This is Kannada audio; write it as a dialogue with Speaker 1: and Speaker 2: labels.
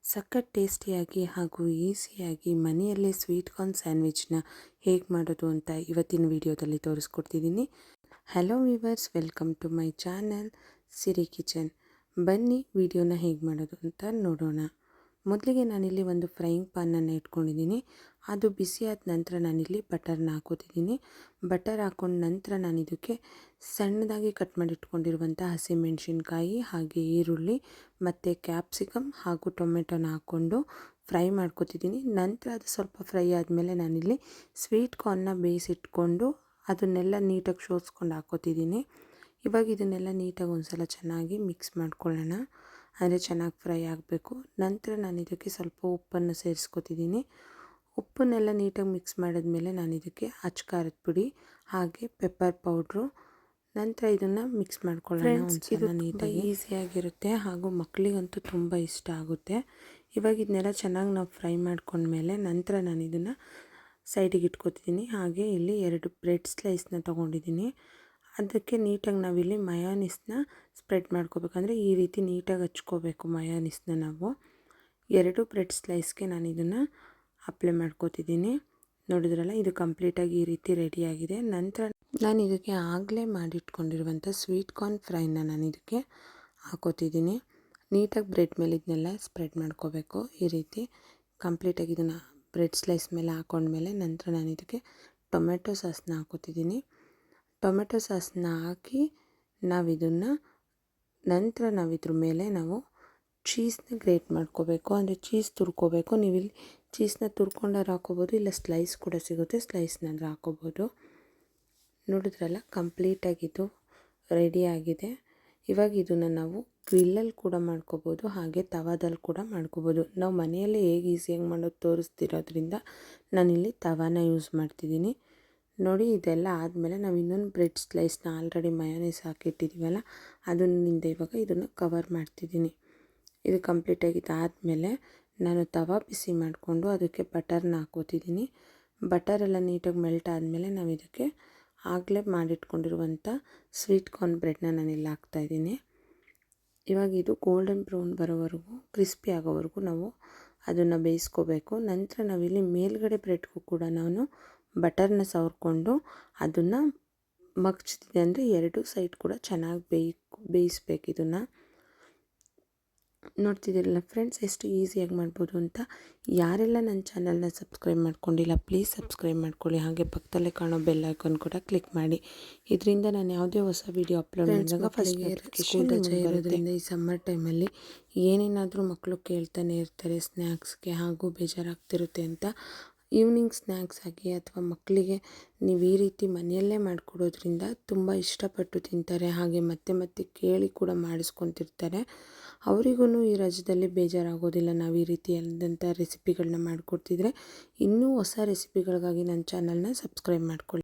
Speaker 1: ಸಖತ್ ಟೇಸ್ಟಿಯಾಗಿ ಹಾಗೂ ಈಸಿಯಾಗಿ ಮನೆಯಲ್ಲೇ ಸ್ವೀಟ್ ಕಾರ್ನ್ ಸ್ಯಾಂಡ್ವಿಚ್ನ ಹೇಗೆ ಮಾಡೋದು ಅಂತ ಇವತ್ತಿನ ವಿಡಿಯೋದಲ್ಲಿ ತೋರಿಸ್ಕೊಡ್ತಿದ್ದೀನಿ. Hello viewers, welcome to my channel Siri kitchen. ಬನ್ನಿ ವಿಡಿಯೋನ ಹೇಗೆ ಮಾಡೋದು ಅಂತ ನೋಡೋಣ. ಮೊದಲಿಗೆ ನಾನಿಲ್ಲಿ ಒಂದು ಫ್ರೈಯಿಂಗ್ ಪ್ಯಾನನ್ನು ಇಟ್ಕೊಂಡಿದ್ದೀನಿ. ಅದು ಬಿಸಿಯಾದ ನಂತರ ನಾನಿಲ್ಲಿ ಬಟರ್ನ ಹಾಕೋತಿದ್ದೀನಿ. ಬಟರ್ ಹಾಕೊಂಡ ನಂತರ ನಾನು ಇದಕ್ಕೆ ಸಣ್ಣದಾಗಿ ಕಟ್ ಮಾಡಿ ಇಟ್ಕೊಂಡಿರುವಂಥ ಹಸಿಮೆಣಸಿನ್ಕಾಯಿ ಹಾಗೆ ಈರುಳ್ಳಿ ಮತ್ತು ಕ್ಯಾಪ್ಸಿಕಮ್ ಹಾಗೂ ಟೊಮೆಟೊನ ಹಾಕ್ಕೊಂಡು ಫ್ರೈ ಮಾಡ್ಕೊತಿದ್ದೀನಿ. ನಂತರ ಅದು ಸ್ವಲ್ಪ ಫ್ರೈ ಆದಮೇಲೆ ನಾನಿಲ್ಲಿ ಸ್ವೀಟ್ ಕಾರ್ನ್ನ ಬೇಯಿಸಿಟ್ಕೊಂಡು ಅದನ್ನೆಲ್ಲ ನೀಟಾಗಿ ಶೋಧಿಸ್ಕೊಂಡು ಹಾಕೋತಿದ್ದೀನಿ. ಇವಾಗ ಇದನ್ನೆಲ್ಲ ನೀಟಾಗಿ ಒಂದು ಸಲ ಚೆನ್ನಾಗಿ ಮಿಕ್ಸ್ ಮಾಡ್ಕೊಳ್ಳೋಣ. ಅಂದರೆ ಚೆನ್ನಾಗಿ ಫ್ರೈ ಆಗಬೇಕು. ನಂತರ ನಾನು ಇದಕ್ಕೆ ಸ್ವಲ್ಪ ಉಪ್ಪನ್ನು ಸೇರಿಸ್ಕೊತಿದ್ದೀನಿ. ಉಪ್ಪನ್ನೆಲ್ಲ ನೀಟಾಗಿ ಮಿಕ್ಸ್ ಮಾಡಿದ್ಮೇಲೆ ನಾನು ಇದಕ್ಕೆ ಅಚ್ಕಾರದ ಪುಡಿ ಹಾಗೆ ಪೆಪ್ಪರ್ ಪೌಡ್ರು ನಂತರ ಇದನ್ನು ಮಿಕ್ಸ್ ಮಾಡ್ಕೊಳ್ಳೋಣ ಒಂದ್ಸಲ ನೀಟಾಗಿ. ಈಸಿಯಾಗಿರುತ್ತೆ ಹಾಗೂ ಮಕ್ಕಳಿಗಂತೂ ತುಂಬ ಇಷ್ಟ ಆಗುತ್ತೆ. ಇವಾಗ ಇದನ್ನೆಲ್ಲ ಚೆನ್ನಾಗಿ ನಾವು ಫ್ರೈ ಮಾಡ್ಕೊಂಡ್ಮೇಲೆ ನಂತರ ನಾನು ಇದನ್ನು ಸೈಡಿಗೆ ಇಟ್ಕೊತಿದ್ದೀನಿ. ಹಾಗೆ ಇಲ್ಲಿ 2 ಬ್ರೆಡ್ ಸ್ಲೈಸ್ನ ತೊಗೊಂಡಿದ್ದೀನಿ. ಅದಕ್ಕೆ ನೀಟಾಗಿ ನಾವಿಲ್ಲಿ ಮಯೋನೀಸ್ನ ಸ್ಪ್ರೆಡ್ ಮಾಡ್ಕೋಬೇಕಂದ್ರೆ ಈ ರೀತಿ ನೀಟಾಗಿ ಹಚ್ಕೋಬೇಕು ಮಯೋನೀಸ್ನ ನಾವು. 2 ಬ್ರೆಡ್ ಸ್ಲೈಸ್ಗೆ ನಾನು ಇದನ್ನು ಅಪ್ಲೈ ಮಾಡ್ಕೋತಿದ್ದೀನಿ. ನೋಡಿದ್ರಲ್ಲ, ಇದು ಕಂಪ್ಲೀಟಾಗಿ ಈ ರೀತಿ ರೆಡಿಯಾಗಿದೆ. ನಂತರ ನಾನು ಇದಕ್ಕೆ ಆಗಲೇ ಮಾಡಿಟ್ಕೊಂಡಿರುವಂಥ ಸ್ವೀಟ್ ಕಾರ್ನ್ ಫ್ರೈನ ನಾನು ಇದಕ್ಕೆ ಹಾಕೋತಿದ್ದೀನಿ. ನೀಟಾಗಿ ಬ್ರೆಡ್ ಮೇಲೆ ಇದನ್ನೆಲ್ಲ ಸ್ಪ್ರೆಡ್ ಮಾಡ್ಕೋಬೇಕು. ಈ ರೀತಿ ಕಂಪ್ಲೀಟಾಗಿ ಇದನ್ನು ಬ್ರೆಡ್ ಸ್ಲೈಸ್ ಮೇಲೆ ಹಾಕೊಂಡ್ಮೇಲೆ ನಂತರ ನಾನು ಇದಕ್ಕೆ ಟೊಮೆಟೊ ಸಾಸ್ನ ಹಾಕೋತಿದ್ದೀನಿ. ಟೊಮೆಟೊ ಸಾಸ್ನ ಹಾಕಿ ನಾವಿದನ್ನು ನಂತರ ನಾವಿದ್ರ ಮೇಲೆ ನಾವು ಚೀಸ್ನ ಗ್ರೇಟ್ ಮಾಡ್ಕೋಬೇಕು. ಅಂದರೆ ಚೀಸ್ ತುರ್ಕೋಬೇಕು. ನೀವಿಲ್ಲಿ ಚೀಸ್ನ ತುರ್ಕೊಂಡಾರು ಹಾಕೋಬೋದು, ಇಲ್ಲ ಸ್ಲೈಸ್ ಕೂಡ ಸಿಗುತ್ತೆ, ಸ್ಲೈಸ್ನಾದ್ರೂ ಹಾಕೋಬೋದು. ನೋಡಿದ್ರಲ್ಲ, ಕಂಪ್ಲೀಟಾಗಿದ್ದು ರೆಡಿಯಾಗಿದೆ. ಇವಾಗ ಇದನ್ನು ನಾವು ಗ್ರಿಲ್ಲಲ್ಲಿ ಕೂಡ ಮಾಡ್ಕೋಬೋದು, ಹಾಗೆ ತವಾದಲ್ಲಿ ಕೂಡ ಮಾಡ್ಕೋಬೋದು. ನಾವು ಮನೆಯಲ್ಲೇ ಹೇಗೆ ಈಸಿಯಾಗಿ ಮಾಡೋದು ತೋರಿಸ್ತಿರೋದ್ರಿಂದ ನಾನಿಲ್ಲಿ ತವಾನ ಯೂಸ್ ಮಾಡ್ತಿದ್ದೀನಿ. ನೋಡಿ, ಇದೆಲ್ಲ ಆದಮೇಲೆ ನಾವು ಇನ್ನೊಂದು ಬ್ರೆಡ್ ಸ್ಲೈಸ್ನ ಆಲ್ರೆಡಿ ಮಯೋನೀಸ್ ಹಾಕಿಟ್ಟಿದ್ದೀವಲ್ಲ ಅದನ್ನಿಂದ ಇವಾಗ ಇದನ್ನು ಕವರ್ ಮಾಡ್ತಿದ್ದೀನಿ. ಇದು ಕಂಪ್ಲೀಟಾಗಿ ಇದಾದಮೇಲೆ ನಾನು ತವಾ ಬಿಸಿ ಮಾಡಿಕೊಂಡು ಅದಕ್ಕೆ ಬಟರ್ನ ಹಾಕೋತಿದ್ದೀನಿ. ಬಟರೆಲ್ಲ ನೀಟಾಗಿ ಮೆಲ್ಟ್ ಆದಮೇಲೆ ನಾವು ಇದಕ್ಕೆ ಆಗಲೇ ಮಾಡಿಟ್ಕೊಂಡಿರುವಂಥ ಸ್ವೀಟ್ ಕಾರ್ನ್ ಬ್ರೆಡ್ನ ನಾನಿಲ್ಲಿ ಹಾಕ್ತಾಯಿದ್ದೀನಿ. ಇವಾಗ ಇದು ಗೋಲ್ಡನ್ ಬ್ರೌನ್ ಬರೋವರೆಗೂ, ಕ್ರಿಸ್ಪಿ ಆಗೋವರೆಗೂ ನಾವು ಅದನ್ನು ಬೇಯಿಸ್ಕೋಬೇಕು. ನಂತರ ನಾವಿಲ್ಲಿ ಮೇಲ್ಗಡೆ ಬ್ರೆಡ್ಗೂ ಕೂಡ ನಾನು ಬಟರ್ನ ಸವರ್ಕೊಂಡು ಅದನ್ನು ಮಗ್ಚಿದೆ. ಅಂದರೆ 2 ಸೈಡ್ ಕೂಡ ಚೆನ್ನಾಗಿ ಬೇಯಿಸ್ಬೇಕು. ಇದನ್ನು ನೋಡ್ತಿದ್ದೀರಲ್ಲ ಫ್ರೆಂಡ್ಸ್, ಎಷ್ಟು ಈಸಿಯಾಗಿ ಮಾಡ್ಬೋದು ಅಂತ. ಯಾರೆಲ್ಲ ನನ್ನ ಚಾನಲ್ನ ಸಬ್ಸ್ಕ್ರೈಬ್ ಮಾಡ್ಕೊಂಡಿಲ್ಲ ಪ್ಲೀಸ್ ಸಬ್ಸ್ಕ್ರೈಬ್ ಮಾಡ್ಕೊಳ್ಳಿ. ಹಾಗೆ ಪಕ್ಕದಲ್ಲೇ ಕಾಣೋ ಬೆಲ್ ಐಕಾನ್ ಕೂಡ ಕ್ಲಿಕ್ ಮಾಡಿ. ಇದರಿಂದ ನಾನು ಯಾವುದೇ ಹೊಸ ವೀಡಿಯೋ ಅಪ್ಲೋಡ್ ಮಾಡಿದಾಗ ಫಸ್ಟ್ ನೋಟಿಫಿಕೇಶನ್ ರಜೆ ಇರೋದ್ರಿಂದ ಈ ಸಮ್ಮರ್ ಟೈಮಲ್ಲಿ ಏನೇನಾದರೂ ಮಕ್ಕಳು ಕೇಳ್ತಾನೆ ಇರ್ತಾರೆ ಸ್ನ್ಯಾಕ್ಸ್ಗೆ, ಹಾಗೂ ಬೇಜಾರಾಗ್ತಿರುತ್ತೆ ಅಂತ ಈವ್ನಿಂಗ್ ಸ್ನ್ಯಾಕ್ಸ್ ಆಗಿ ಅಥವಾ ಮಕ್ಕಳಿಗೆ ನೀವು ಈ ರೀತಿ ಮನೆಯಲ್ಲೇ ಮಾಡಿಕೊಡೋದ್ರಿಂದ ತುಂಬ ಇಷ್ಟಪಟ್ಟು ತಿಂತಾರೆ. ಹಾಗೆ ಮತ್ತೆ ಮತ್ತೆ ಕೇಳಿ ಕೂಡ ಮಾಡಿಸ್ಕೊತಿರ್ತಾರೆ. ಅವರಿಗೂ ಈ ರಜದಲ್ಲಿ ಬೇಜಾರಾಗೋದಿಲ್ಲ. ನಾವು ಈ ರೀತಿಯಾದಂಥ ರೆಸಿಪಿಗಳನ್ನ ಮಾಡಿಕೊಡ್ತಿದ್ರೆ ಇನ್ನೂ ಹೊಸ ರೆಸಿಪಿಗಳಿಗಾಗಿ ನನ್ನ ಚಾನಲ್ನ ಸಬ್ಸ್ಕ್ರೈಬ್ ಮಾಡ್ಕೊಳ್ಳಿ.